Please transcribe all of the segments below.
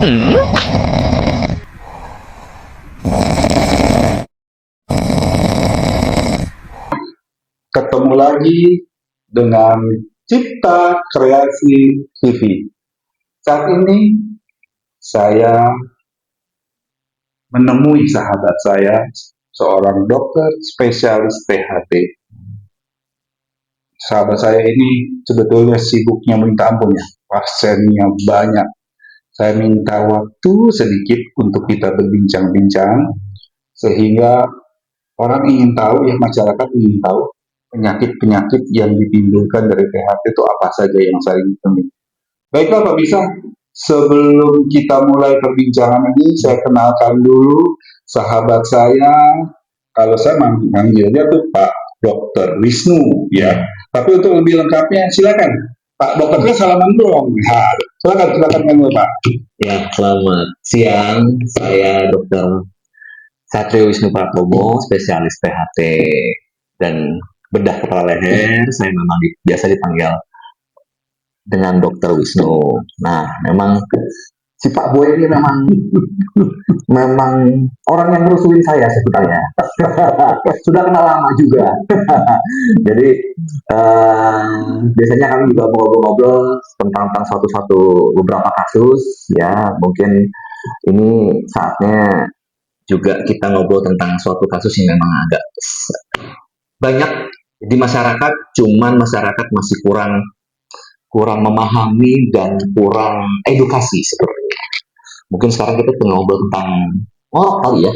Ketemu lagi dengan Cipta Kreasi TV. Saat ini saya menemui sahabat saya, seorang dokter spesialis THT. Sahabat saya ini sebetulnya sibuknya minta ampun ya, pasiennya banyak. Saya minta waktu sedikit untuk kita berbincang-bincang, sehingga orang ingin tahu, ya masyarakat ingin tahu penyakit-penyakit yang ditimbulkan dari THT itu apa saja yang saya ingin. Baiklah Pak Bisa, sebelum kita mulai perbincangan ini, saya kenalkan dulu sahabat saya. Kalau saya manggilnya tuh Pak Dokter Wisnu, ya. Tapi untuk lebih lengkapnya, silakan Pak Dokternya salaman dong. Nah, silakan kamu Pak. Ya, selamat siang. Saya Dokter Satrio Wisnu Pratomo, spesialis THT dan bedah kepala leher. Saya memang biasa dipanggil dengan Dokter Wisnu. Nah, memang si Pak Boy ini memang orang yang merusuhin saya sebetulnya. Sudah kenal lama juga. Jadi biasanya kami juga ngobrol-ngobrol tentang suatu beberapa kasus. Ya, mungkin ini saatnya juga kita ngobrol tentang suatu kasus yang memang agak banyak di masyarakat, cuman masyarakat masih kurang memahami dan kurang edukasi sebenarnya. Mungkin sekarang kita ngobrol tentang kali ya.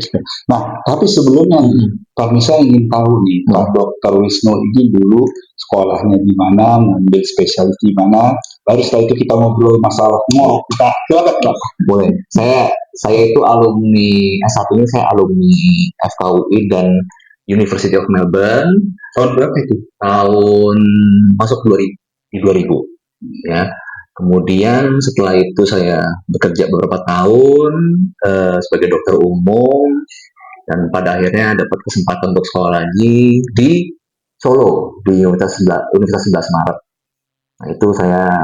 Nah, tapi sebelumnya Pak Misa ingin tahu nih, Pak Dokter Wisnu ini dulu sekolahnya di mana, ngambil spesialis di mana, baru setelah itu kita ngobrol masalah kita silakan Pak. Boleh. Saya itu alumni S1 ini, saya alumni FKUI dan University of Melbourne. Tahun berapa itu? Tahun masuk 2000 ya. Kemudian setelah itu saya bekerja beberapa tahun sebagai dokter umum, dan pada akhirnya dapat kesempatan untuk sekolah lagi di Solo, di Universitas 11 Maret. Nah, itu saya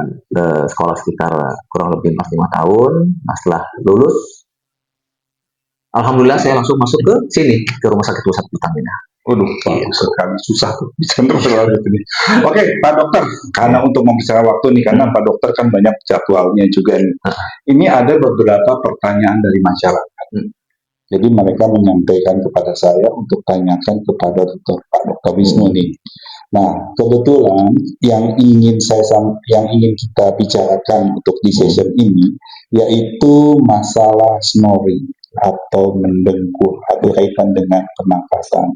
sekolah sekitar kurang lebih 4-5 tahun. Nah, setelah lulus, alhamdulillah saya langsung masuk ke sini, ke Rumah Sakit Pusat Pertamina. Waduh, bagus sekali, susah tuh. Oke, Pak Dokter, karena untuk mempercepat waktu nih, karena Pak Dokter kan banyak jadwalnya juga nih. Ini ada beberapa pertanyaan dari masyarakat. Jadi mereka menyampaikan kepada saya untuk tanyakan kepada Pak Dokter Wisnu nih. Nah, kebetulan yang ingin kita bicarakan untuk di session ini yaitu masalah snoring atau mendengkur atau kaitan dengan pernapasan.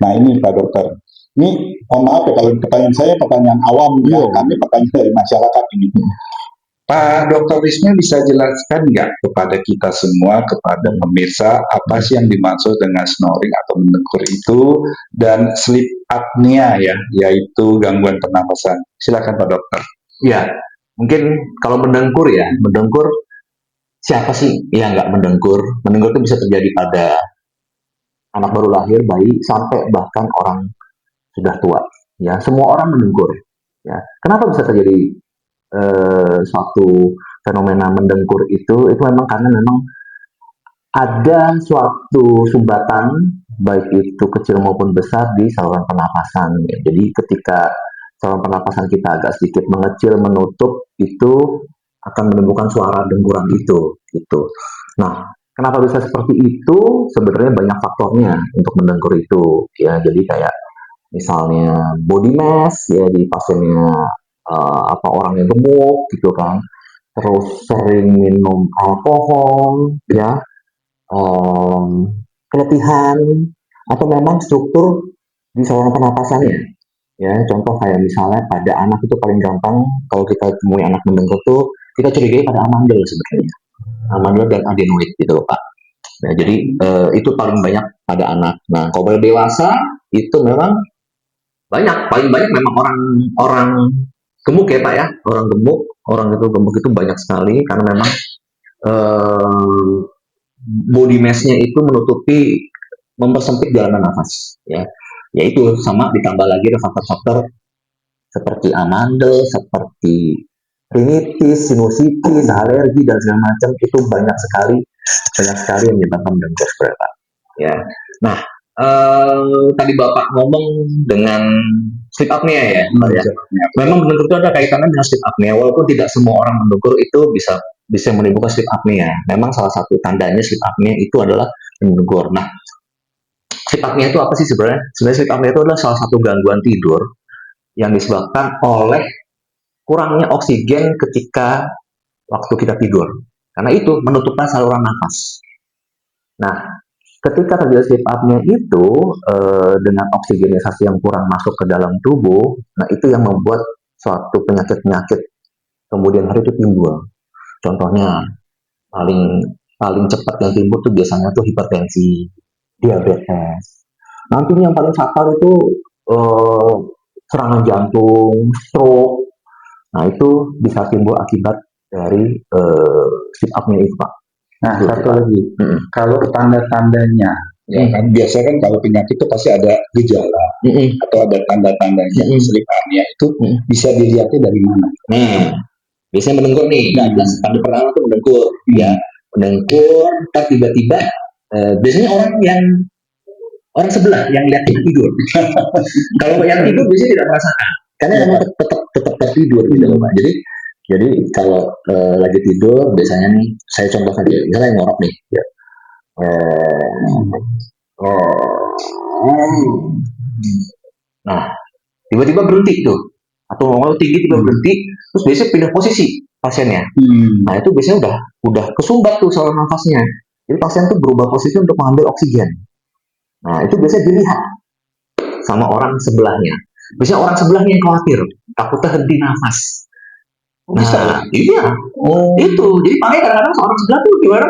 Nah, ini Pak Dokter. Ini mohon maaf ya kalau pertanyaan saya pertanyaan awam ya, kami pertanyaan dari masyarakat ini. Pak Dokter Wisnu bisa jelaskan nggak kepada kita semua, kepada pemirsa, apa sih yang dimaksud dengan snoring atau mendengkur itu, dan sleep apnea ya, yaitu gangguan pernapasan. Silakan Pak Dokter. Ya, mungkin kalau mendengkur siapa sih yang nggak mendengkur? Mendengkur itu bisa terjadi pada anak baru lahir, bayi, sampai bahkan orang sudah tua. Ya, semua orang mendengkur. Ya, kenapa bisa terjadi suatu fenomena mendengkur itu memang karena memang ada suatu sumbatan, baik itu kecil maupun besar, di saluran pernapasan. Ya. Jadi ketika saluran pernapasan kita agak sedikit mengecil, menutup, itu akan menimbulkan suara dengkuran itu. Gitu. Nah, kenapa bisa seperti itu? Sebenarnya banyak faktornya untuk mendengkur itu. Ya, jadi kayak misalnya body mass ya di pasiennya, orang yang gemuk gitu kan, terus sering minum alkohol ya, keletihan, atau memang struktur di saluran pernapasannya ya. Contoh kayak misalnya pada anak itu paling gampang kalau kita temui anak mendengkur tuh kita curigai pada amandel sebenarnya, amandel dan adenoid gitu loh Pak. Nah, jadi itu paling banyak pada anak. Nah, kalau pada dewasa itu memang paling banyak memang orang gemuk ya Pak ya, orang itu gemuk itu banyak sekali karena memang body mass-nya itu mempersempit jalan nafas ya. Yaitu sama ditambah lagi ada faktor-faktor seperti amandel, seperti rinitis, sinusitis, alergi dan segala macam itu banyak sekali yang menyebabkan mendengkur sebenarnya Pak. Ya. Nah, tadi Bapak ngomong dengan sleep apnea ya, Pak ya. Memang mendengkur itu ada kaitannya dengan sleep apnea, walaupun tidak semua orang mendengkur itu bisa bisa menimbulkan sleep apnea. Memang salah satu tandanya sleep apnea itu adalah mendengkur. Nah, sleep apnea itu apa sih sebenarnya? Sebenarnya sleep apnea itu adalah salah satu gangguan tidur yang disebabkan oleh kurangnya oksigen ketika waktu kita tidur. Karena itu menutupkan saluran nafas. Nah, ketika terjadi sleep apnea itu dengan oksigenisasi yang kurang masuk ke dalam tubuh, nah itu yang membuat suatu penyakit-penyakit kemudian hari itu timbul. Contohnya paling paling cepat yang timbul tuh biasanya tuh hipertensi, diabetes. Nanti yang paling fatal itu eh, serangan jantung, stroke. Nah itu bisa timbul akibat dari sleep apnea itu Pak. Nah, Gitu, satu Pak. lagi, kalau tanda-tandanya, ya kan biasanya kan kalau penyakit itu pasti ada gejala atau ada tanda-tandanya. Sleep apnea itu bisa dilihatnya dari mana? Biasanya mendengkur nih, tanda pertama tuh mendengkur, ya mendengkur, ntar tiba-tiba biasanya orang sebelah yang lihat kita tidur. Kalau yang tidur biasanya tidak merasakan, karena memang tetap tertidur gitu loh Pak. Jadi kalau lagi tidur biasanya nih, saya contohkan aja, misalnya yang ngorok nih, ya. Nah, tiba-tiba berhenti tuh, atau ngomong tinggi tiba berhenti, terus biasanya pindah posisi pasiennya. Nah itu biasanya udah kesumbat tuh saluran nafasnya. Jadi pasien tuh berubah posisi untuk mengambil oksigen. Nah itu biasanya dilihat sama orang sebelahnya. Biasanya orang sebelahnya yang khawatir, takutnya henti nafas. Nah, iya. Itu. Jadi makanya kadang-kadang seorang sebelah tuh gimana?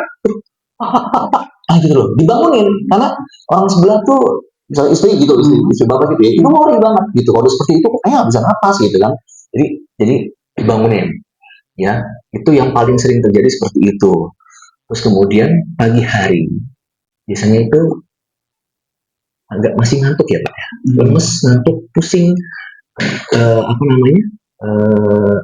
Gitu loh. Dibangunin. Karena orang sebelah tuh, misalnya istri bapak gitu ya, itu ngori banget gitu. Kalau seperti itu, kayaknya nggak bisa nafas gitu kan. Jadi dibangunin. Ya, itu yang paling sering terjadi seperti itu. Terus kemudian pagi hari, biasanya itu agak masih ngantuk ya Pak ya, lemes, ngantuk, pusing, apa namanya,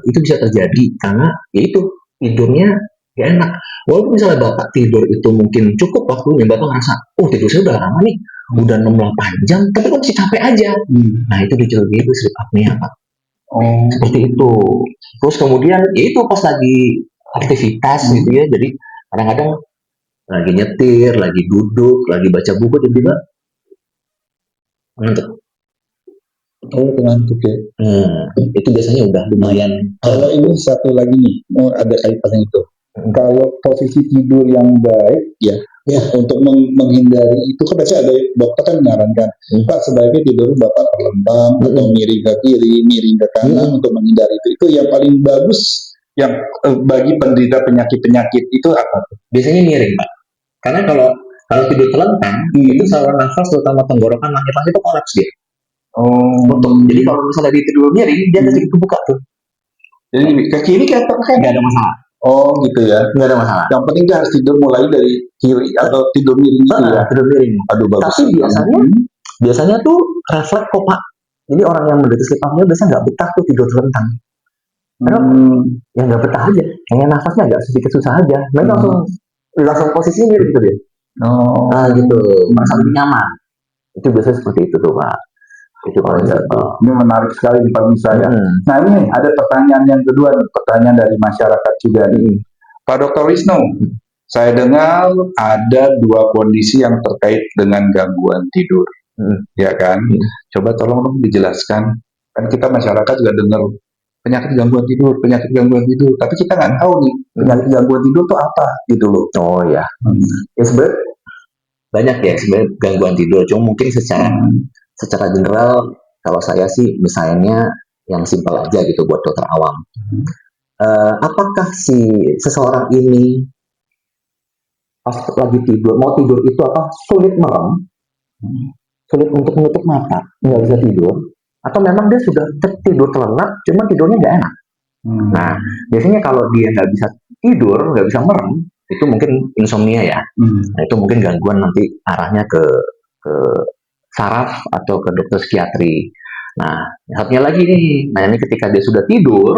itu bisa terjadi karena ya itu tidurnya gak enak. Walaupun misalnya Bapak tidur itu mungkin cukup waktunya, Bapak ngerasa, oh tidur saya udah lama nih, udah 6-8 jam, tapi kok masih capek aja. Nah itu dijuluki itu sleep apnea Pak. Seperti itu. Terus kemudian ya itu pas lagi aktivitas gitu ya, jadi kadang-kadang lagi nyetir, lagi duduk, lagi baca buku, tiba-tiba ngantuk. Ngantuk ya. Itu biasanya udah lumayan. Kalau ini satu lagi nih, ada kaitannya itu. Kalau posisi tidur yang baik, ya untuk menghindari itu kan biasanya ada dokter kan menyarankan, Pak sebaiknya tidur Bapak terlentang atau miring ke kiri, miring ke kanan untuk menghindari itu. Itu yang paling bagus yang bagi penderita penyakit-penyakit itu apa? Biasanya miring Pak. Karena kalau tidur terlentang, itu saluran nafas terutama tenggorokan, langit-langit itu kolaps dia. Jadi kalau misalnya dia tidur miring, dia sedikit kebuka tuh. Jadi ke kiri ke atas kan nggak ada masalah. Oh gitu ya. Nggak ada masalah. Yang penting dia harus tidur mulai dari kiri atau tidur miring gitu ya. Tidur miring. Aduh bagus. Tapi biasanya tuh refleks kok Pak. Jadi orang yang menderita sleep apnea biasanya nggak betah tuh tidur terlentang. Karena ya nggak betah aja. Kayaknya nafasnya agak sedikit susah aja. Mereka langsung posisi miring gitu dia. Nah gitu. Merasa lebih nyaman. Itu biasanya seperti itu tuh Pak. Itu paling ini menarik sekali Pak Misa ya. Nah ini ada pertanyaan yang kedua, pertanyaan dari masyarakat juga nih. Pak Dr. Wisnu, saya dengar ada dua kondisi yang terkait dengan gangguan tidur, ya kan? Coba tolong dong dijelaskan. Kan kita masyarakat juga dengar penyakit gangguan tidur, tapi kita nggak tahu nih penyakit gangguan tidur itu apa gitu loh. Oh ya, ya sebenarnya banyak ya sebenarnya gangguan tidur. Cuma mungkin secara general kalau saya sih misalnya yang simpel aja gitu buat dokter awam. Apakah si seseorang ini pas lagi tidur, mau tidur itu apa sulit merem, sulit untuk menutup mata, nggak bisa tidur, atau memang dia sudah tidur terlelap, cuma tidurnya nggak enak. Nah, biasanya kalau dia nggak bisa tidur, nggak bisa merem, itu mungkin insomnia ya. Nah, itu mungkin gangguan nanti arahnya ke saraf atau ke dokter psikiatri. Nah, satunya lagi nih, nah ini ketika dia sudah tidur,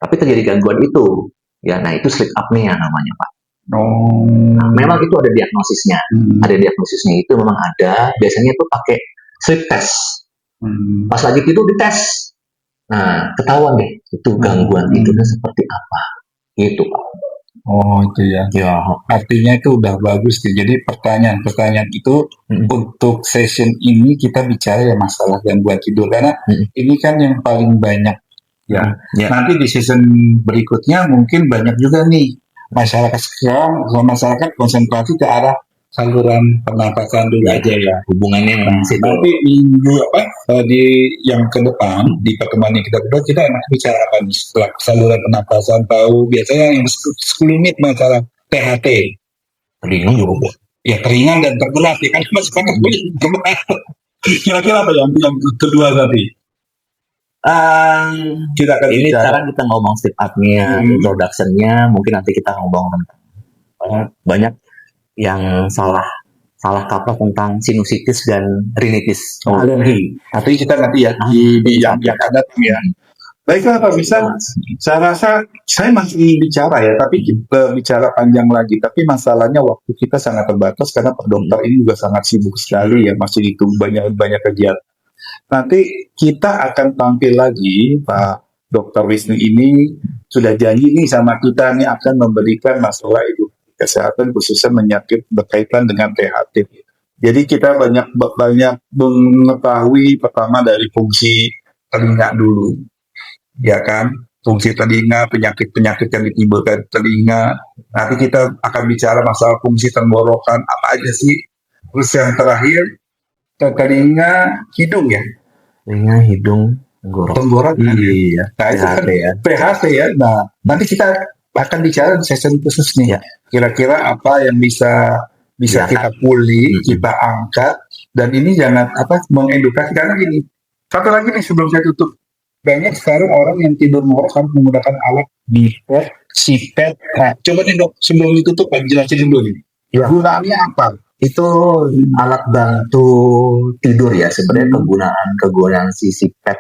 tapi terjadi gangguan itu. Ya, nah itu sleep apnea namanya, Pak. Oh. Nah, memang itu ada diagnosisnya. Ada diagnosisnya itu memang ada. Biasanya itu pakai sleep test. Pas lagi tidur dites. Nah, ketahuan deh itu gangguan tidurnya seperti apa. Gitu, Pak. Oh, itu ya. Ya, Artinya itu udah bagus nih. Jadi pertanyaan-pertanyaan itu untuk session ini kita bicara ya masalah gangguan tidur karena ini kan yang paling banyak ya. Ya. Nanti di season berikutnya mungkin banyak juga nih masyarakat sekarang, masyarakat konsentrasi ke arah saluran pernapasan dulu aja ya. hubungannya memang situ. Nanti minggu di yang ke depan di pertemuan yang kita berdua kita enak bicara apa nih setelah saluran pernapasan tahu biasanya yang 10 menit masalah THT. Ringan juga, Bu. Ya teringan dan terberat ya kan masih pakai kira-kira apa yang kedua tadi? Kita akan Ini bicara. sekarang kita ngomong sleep apnea, introduction-nya, mungkin nanti kita ngomong tentang banyak yang salah kaprah tentang sinusitis dan rinitis. Alergi. Tapi kita nanti ya di yang ada ya. Baiklah Pak bisa. Saya rasa saya masih bicara ya, tapi kita bicara panjang lagi. Tapi masalahnya waktu kita sangat terbatas karena Pak Dokter ini juga sangat sibuk sekali ya, masih itu banyak kegiatan. Nanti kita akan tampil lagi Pak Dokter Wisnu ini sudah janji nih sama kita nih akan memberikan masalah edukasi kesehatan khususnya menyakit berkaitan dengan THT. Jadi kita banyak mengetahui pertama dari fungsi telinga dulu, ya kan? Fungsi telinga, penyakit-penyakit yang ditimbulkan telinga. Nanti kita akan bicara masalah fungsi tenggorokan apa aja sih. Terus yang terakhir telinga, hidung ya. Telinga, hidung, tenggorokan. Iya. Nah, itu kan PHT ya. Nah, nanti kita akan bicara di session khusus nih. Ya. Kira-kira apa yang bisa kita pulih, kita angkat, dan ini jangan mengedukasi karena gini. Satu lagi nih sebelum saya tutup, banyak sekarang orang yang tidur ngorok harus menggunakan alat BiPAP, CPAP. Nah, coba nih dok, sebelum ditutup jelasin dulu nih. Ya. Gunaannya apa? Itu alat bantu tidur ya. Sebenarnya kegunaan si CPAP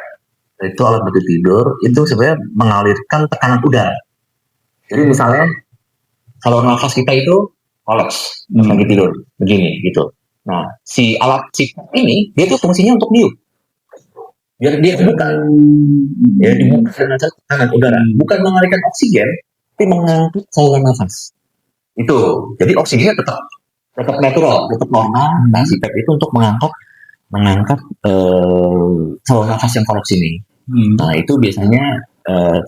itu alat bantu tidur itu sebenarnya mengalirkan tekanan udara. Jadi misalnya kalau nafas kita itu kolaps lagi tidur begini gitu. Nah, si alat CPAP ini dia tuh fungsinya untuk niup. Biar dia buka. Ya dibuka dengan tekanan udara, bukan mengalirkan oksigen, tapi mengangkut saluran nafas. Itu. Jadi oksigennya tetap natural, tetap normal. Nah, CPAP itu untuk mengangkat saluran nafas yang kolaps ini. Nah, itu biasanya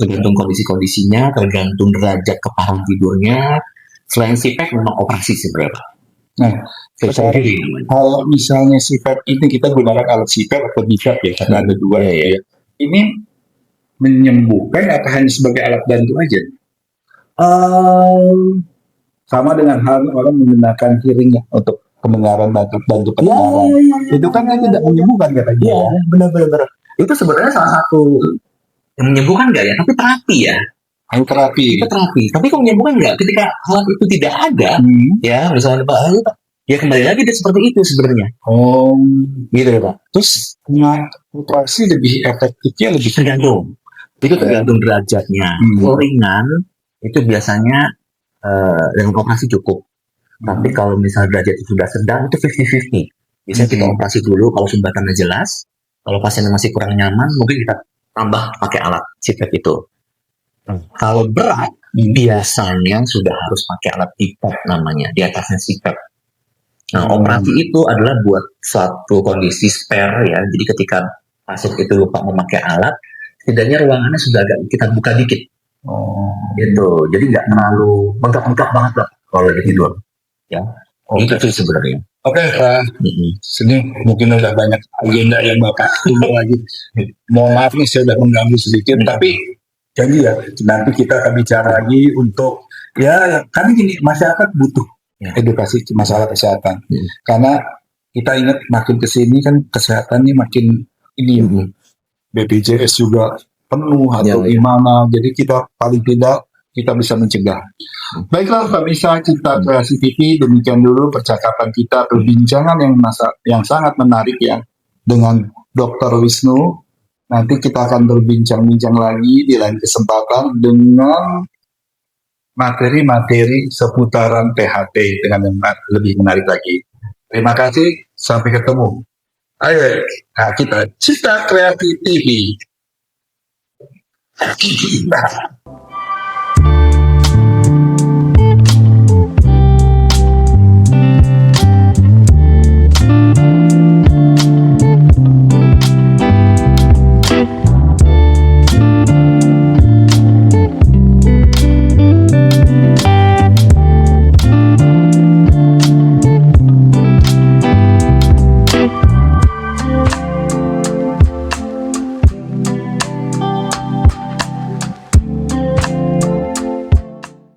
tergantung kondisi-kondisinya, tergantung derajat keparahan tidurnya. Selain CPAP memang operasi sebenarnya. Nah, kalau misalnya CPAP ini kita gunakan alat CPAP atau BiPAP ya, karena ada dua ya. Ini menyembuhkan atau hanya sebagai alat bantu aja? Sama dengan hal orang menggunakan hearing ya untuk pendengaran bantu pendengaran. Itu kan tidak menyembuhkan katanya. Iya, benar. Itu sebenarnya salah satu yang menyembuhkan nggak ya? Tapi terapi ya. Itu terapi. Tapi kok menyembuhkan nggak? Ketika alat itu tidak ada, ya misalnya Pak, ya kembali lagi dia seperti itu sebenarnya. Oh, gitu ya Pak. Terus operasi lebih efektifnya lebih tergantung. Itu tergantung derajatnya. Kalau ringan itu biasanya dengan operasi cukup. Tapi kalau misalnya derajat itu sudah sedang itu 50-50. Biasanya kita operasi dulu kalau sumbatannya jelas. Kalau pasien masih kurang nyaman, mungkin kita tambah pakai alat CPAP itu. Kalau berat, biasanya sudah harus pakai alat BiPAP namanya, di atasnya CPAP. Nah, operasi itu adalah buat suatu kondisi spare ya. Jadi ketika pasien itu lupa memakai alat, setidaknya ruangannya sudah agak kita buka dikit. Gitu. Jadi nggak terlalu bengkak-bengkak banget lah kalau lagi tidur. Ya. Itu sih sebenarnya. Oke, Pak. Sini mungkin udah banyak agenda yang Bapak tunggu lagi. Mohon maaf nih saya udah mengganggu sedikit, tapi janji ya nanti kita akan bicara lagi untuk ya kan gini masyarakat butuh edukasi masalah kesehatan. Karena kita ingat makin kesini kan kesehatan ini makin ini BPJS juga penuh atau gimana. Jadi kita paling tidak kita bisa mencegah. Baiklah pemirsa kita Kreasi TV, demikian dulu percakapan kita, perbincangan yang sangat menarik ya dengan Dr. Wisnu. Nanti kita akan berbincang-bincang lagi di lain kesempatan dengan materi-materi seputaran THT dengan yang lebih menarik lagi. Terima kasih, sampai ketemu. Ayo, nah kita Cita Kreatif TV.